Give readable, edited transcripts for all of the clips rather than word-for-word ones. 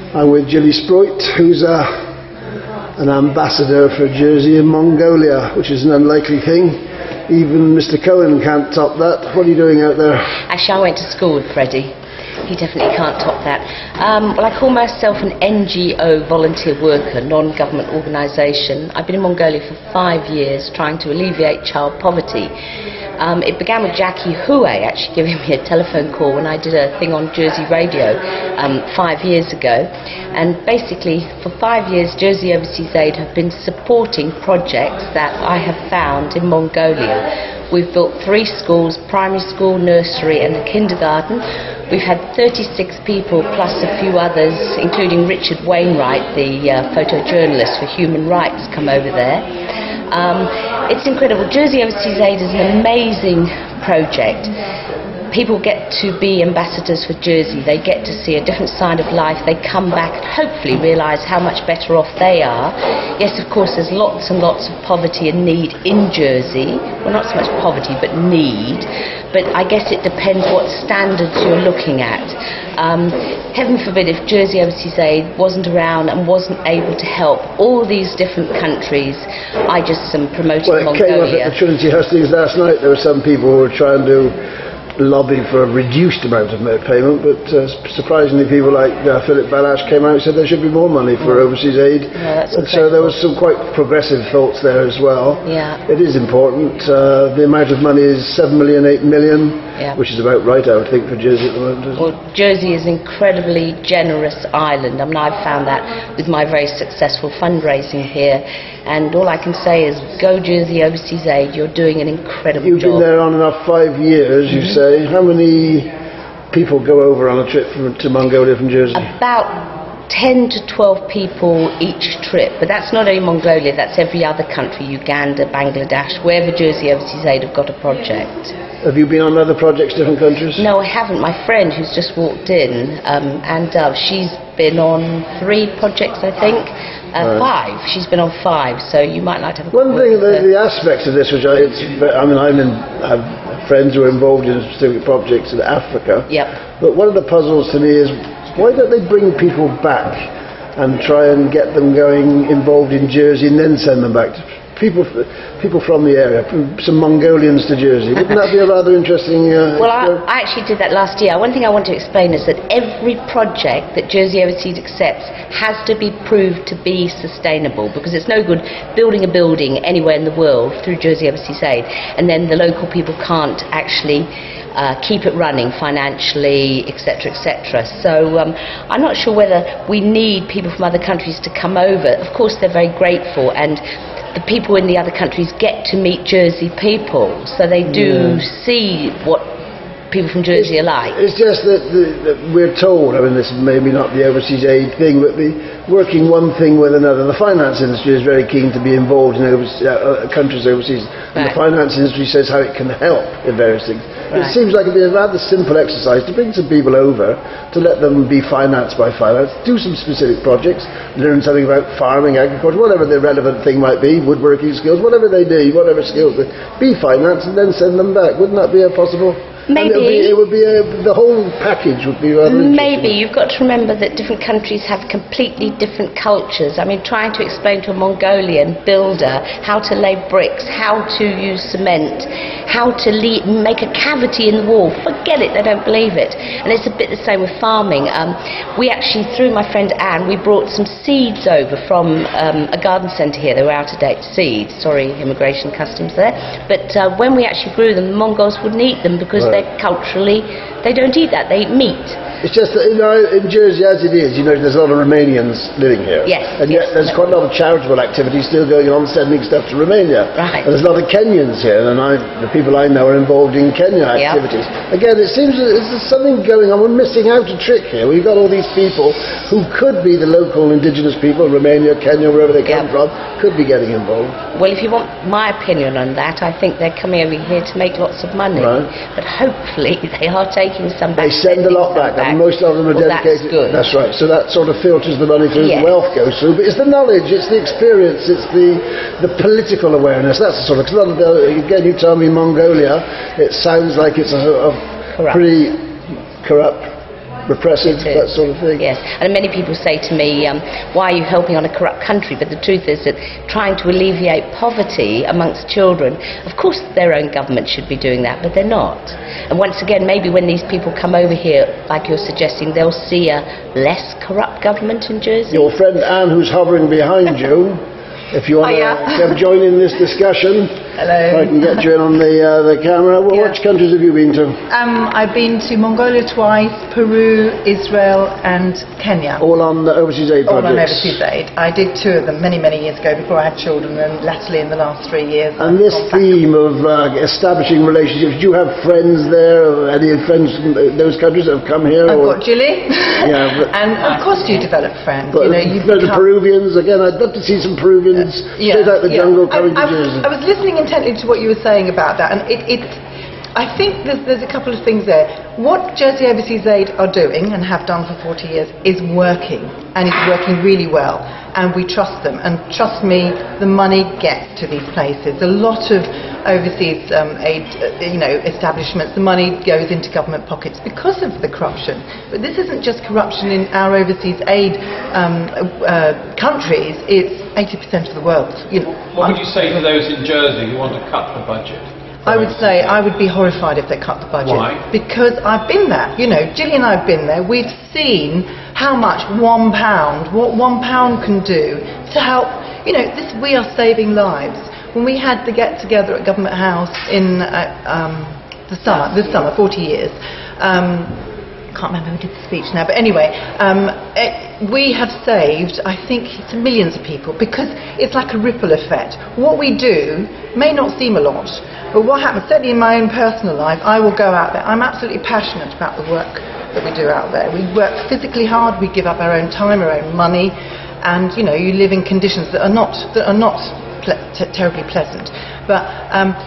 I'm with Jilly Spruyt, who's an ambassador for Jersey in Mongolia, which is an unlikely thing. Even Mr. Cohen can't top that. What are you doing out there? Actually, I went to school with Freddie. He definitely can't top that. Well, I call myself an NGO, volunteer worker, non-government organisation. I've been in Mongolia for 5 years trying to alleviate child poverty. It began with Jackie Hue actually giving me a telephone call when I did a thing on Jersey radio 5 years ago. And basically, for 5 years, Jersey Overseas Aid have been supporting projects that I have found in Mongolia. We've built 3 schools, primary school, nursery and a kindergarten. We've had 36 people plus a few others, including Richard Wainwright, the photojournalist for human rights, come over there. It's incredible. Jersey Overseas Aid is an amazing project. People get to be ambassadors for Jersey. They get to see a different side of life. They come back and hopefully realise how much better off they are. Yes, of course, there's lots and lots of poverty and need in Jersey. Well, not so much poverty, but need. But I guess it depends what standards you're looking at. Heaven forbid if Jersey Overseas Aid wasn't around and wasn't able to help all these different countries. I just am promoting Mongolia. It came up at the Trinity hustings last night. There were some people who were trying to lobby for a reduced amount of payment, but surprisingly people like Philip Balash came out and said there should be more money for overseas aid. So there was some quite progressive thoughts there as well. Yeah. It is important. The amount of money is 7 million, 8 million, yeah, which is about right, I would think, for Jersey at the moment. Well, Jersey is an incredibly generous island. I mean, I've found that with my very successful fundraising here, and all I can say is go Jersey Overseas Aid. You're doing an incredible job. You've been there on and off 5 years, you say. How many people go over on a trip to Mongolia from Jersey? About 10 to 12 people each trip, but that's not only Mongolia, that's every other country, Uganda, Bangladesh, wherever Jersey Overseas Aid have got a project. Have you been on other projects, different countries? No, I haven't. My friend who's just walked in, Ann Dove, she's been on 3 projects, I think. 5. She's been on 5, so you might like to have a One thing, the aspects of this, which I have friends who are involved in specific projects in Africa. Yep. But one of the puzzles to me is, why don't they bring people back and try and get them going involved in Jersey and then send them back to people from the area, some Mongolians to Jersey? Wouldn't that be a rather interesting Well, I actually did that last year. One thing I want to explain is that every project that Jersey Overseas accepts has to be proved to be sustainable, because it's no good building a building anywhere in the world through Jersey Overseas Aid and then the local people can't actually keep it running financially, etc., etc. So I'm not sure whether we need people from other countries to come over. Of course, they're very grateful, and the people in the other countries get to meet Jersey people, so they do see what people from Jersey are like. It's just that we're told, I mean, this is maybe not the overseas aid thing, but the working one thing with another. The finance industry is very keen to be involved in countries overseas, and the finance industry says how it can help in various things. It seems like it'd be a rather simple exercise to bring some people over, to let them be financed by finance, do some specific projects, learn something about farming, agriculture, whatever the relevant thing might be, woodworking skills, whatever they do, whatever skills, be financed and then send them back. Wouldn't that be a possible? Maybe. It would be the whole package would be rather interesting. Maybe. You've got to remember that different countries have completely different cultures. I mean, trying to explain to a Mongolian builder how to lay bricks, how to use cement, how to make a cavity in the wall, forget it, they don't believe it. And it's a bit the same with farming. We actually, through my friend Anne, we brought some seeds over from a garden centre here. They were out-of-date seeds. Sorry, immigration customs there. But when we actually grew them, the Mongols wouldn't eat them because culturally, they don't eat that, they eat meat. It's just that, in Jersey as it is, there's a lot of Romanians living here. Yes. And yet there's quite a lot of charitable activity still going on, sending stuff to Romania. Right. And there's a lot of Kenyans here, and the people I know are involved in Kenya activities. Again, it seems that there's something going on. We're missing out a trick here. We've got all these people who could be the local indigenous people, Romania, Kenya, wherever they come from, could be getting involved. Well, if you want my opinion on that, I think they're coming over here to make lots of money. Right. But hopefully they are taking some back. They send a lot back. Most of them are dedicated. That's good. That's right. So that sort of filters the money through, the wealth goes through. But it's the knowledge, it's the experience, it's the political awareness. That's the sort of. Cause again, you tell me Mongolia, it sounds like it's a pretty corrupt repressive, that sort of thing. Yes, and many people say to me, why are you helping on a corrupt country? But the truth is that trying to alleviate poverty amongst children, of course their own government should be doing that, but they're not. And once again, maybe when these people come over here, like you're suggesting, they'll see a less corrupt government in Jersey. Your friend Anne, who's hovering behind you, if you want to join in this discussion. Hello. I can get you in on the camera. Well, which countries have you been to? I've been to Mongolia twice, Peru, Israel and Kenya. All on the overseas aid projects? All on overseas aid. I did 2 of them many, many years ago before I had children, and latterly in the last 3 years. And this theme of establishing relationships, do you have friends there, or any friends from those countries that have come here? I've got Jilly. Yeah, and of course you develop friends. But you know the Peruvians, again, I'd love to see some Peruvians straight out the jungle coming to Jersey. I was listening intently to what you were saying about that, and I think there's a couple of things there. What Jersey Overseas Aid are doing, and have done for 40 years, is working, and it's working really well, and we trust them, and trust me, the money gets to these places. A lot of overseas aid establishments, the money goes into government pockets because of the corruption. But this isn't just corruption in our overseas aid countries, it's 80% of the world. What would you say to those in Jersey who want to cut the budget? I would say I would be horrified if they cut the budget. Why? Because I've been there. Jilly and I have been there. We've seen how much £1, what £1 can do to help. We are saving lives. When we had the get together at Government House in this summer, 40 years. I can't remember who did the speech now, but anyway, we have saved, I think, millions of people, because it's like a ripple effect. What we do may not seem a lot, but what happens, certainly in my own personal life, I will go out there. I'm absolutely passionate about the work that we do out there. We work physically hard, we give up our own time, our own money, and you live in conditions that are not terribly pleasant. But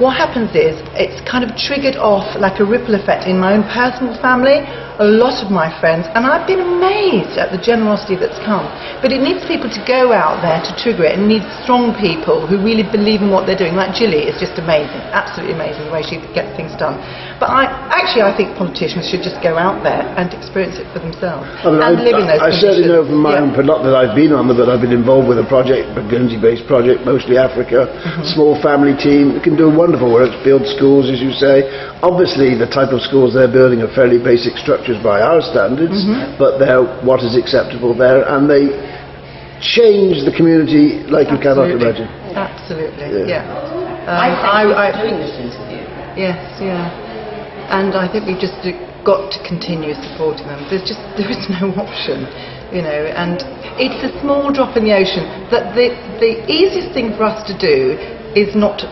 what happens is, it's kind of triggered off like a ripple effect in my own personal family, a lot of my friends, and I've been amazed at the generosity that's come. But it needs people to go out there to trigger it. It needs strong people who really believe in what they're doing. Like Jilly is just amazing, absolutely amazing the way she gets things done. But I think politicians should just go out there and experience it for themselves and live in those conditions. I certainly know from my own, not that I've been on them, but I've been involved with a project, a Guernsey-based project, mostly Africa, small family team, can do wonderful work, build schools, as you say. Obviously, the type of schools they're building are fairly basic structures by our standards, but they're what is acceptable there, and they change the community like you cannot imagine. Absolutely, yeah. I'm doing this interview. Yes, yeah. And I think we've just got to continue supporting them. There is no option, and it's a small drop in the ocean. That the easiest thing for us to do is not to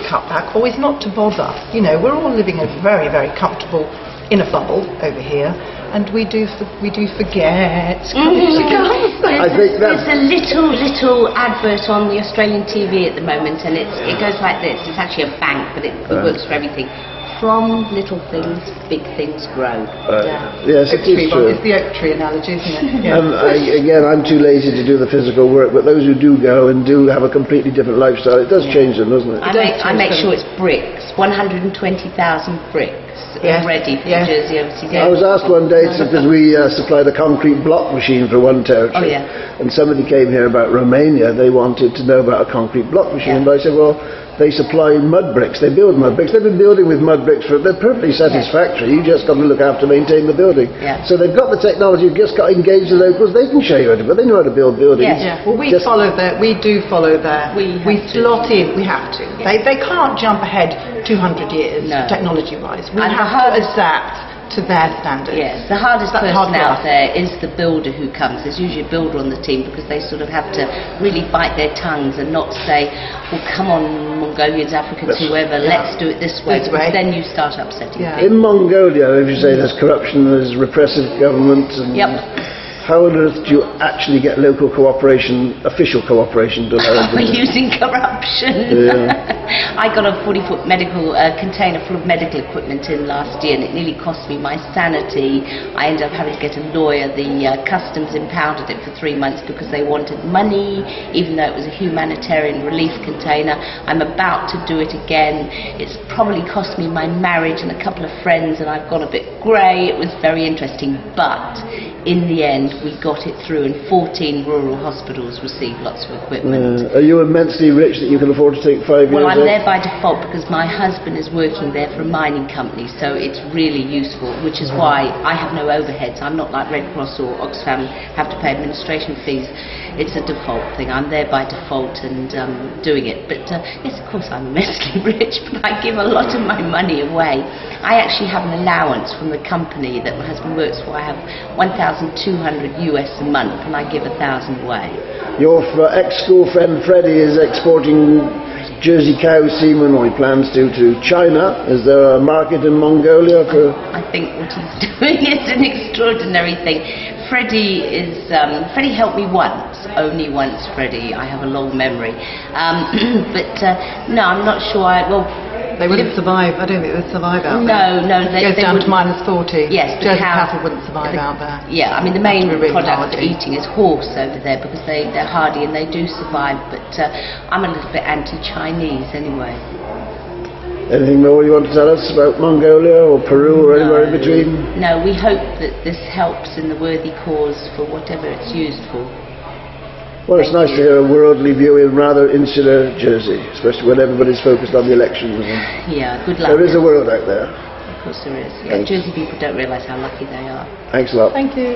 cut back, or is not to bother. We're all living a very, very comfortable in a bubble over here, and we do forget. I think there's a little advert on the Australian TV at the moment, and it goes like this. It's actually a bank, but it works for everything. From little things, big things grow. Yes, it is true. It's the oak tree analogy, isn't it? Yeah. Again, I'm too lazy to do the physical work, but those who do go and do have a completely different lifestyle, it does change them, doesn't it? I make sure it's bricks, 120,000 bricks already for Jersey Overseas Aid. I was asked one day, because we supplied a concrete block machine for one territory, and somebody came here about Romania. They wanted to know about a concrete block machine, but I said, well, they supply mud bricks, they build mud bricks. They've been building with mud bricks they're perfectly satisfactory. You just got to look after, maintain the building. So they've got the technology, you've just got to engage the locals. They can show you how to, but they know how to build buildings. Well, we follow that. We do follow that. We slot in. We have to. They can't jump ahead 200 years technology-wise. We have to adapt to their standards. Yes, the hardest person out there is the builder who comes. There's usually a builder on the team, because they sort of have to really bite their tongues and not say, well, come on, Mongolians, Africans, whoever, let's do it this way, because then you start upsetting things. In Mongolia, if you say there's corruption, there's repressive government, and How on earth do you actually get local cooperation, official cooperation to allow We're using corruption. Yeah. I got a 40-foot medical container full of medical equipment in last year, and it nearly cost me my sanity. I ended up having to get a lawyer. The customs impounded it for 3 months because they wanted money, even though it was a humanitarian relief container. I'm about to do it again. It's probably cost me my marriage and a couple of friends, and I've gone a bit grey. It was very interesting, but in the end we got it through, and 14 rural hospitals received lots of equipment. Are you immensely rich that you can afford to take 5 years? Well, I'm there by default because my husband is working there for a mining company, so it's really useful, which is why I have no overheads. I'm not like Red Cross or Oxfam, have to pay administration fees. It's a default thing. I'm there by default and doing it. But yes, of course I'm immensely rich, but I give a lot of my money away. I actually have an allowance from the company that my husband works for. I have $1,200 US a month, and I give 1,000 away. Your ex-school friend Freddie is exporting Jersey cow semen, or he plans to China. Is there a market in Mongolia for... I think what he's doing is an extraordinary thing. Freddie helped me once, only once, Freddie. I have a long memory. But no, I'm not sure. They wouldn't survive. I don't think they'd survive out No, there. no. It goes down to -40. Yes, Jersey cattle wouldn't survive out there. Yeah, I mean the main really product they're hardy. eating is horse over there because they're hardy and they do survive. But I'm a little bit anti-Chinese anyway. Anything more you want to tell us about Mongolia or Peru or anywhere in between? No, we hope that this helps in the worthy cause for whatever it's used for. Well, it's nice to hear a worldly view in rather insular Jersey, especially when everybody's focused on the elections. Yeah, good luck. There is a world out there. Of course there is. Yeah, Thanks. Jersey people don't realise how lucky they are. Thanks a lot. Thank you.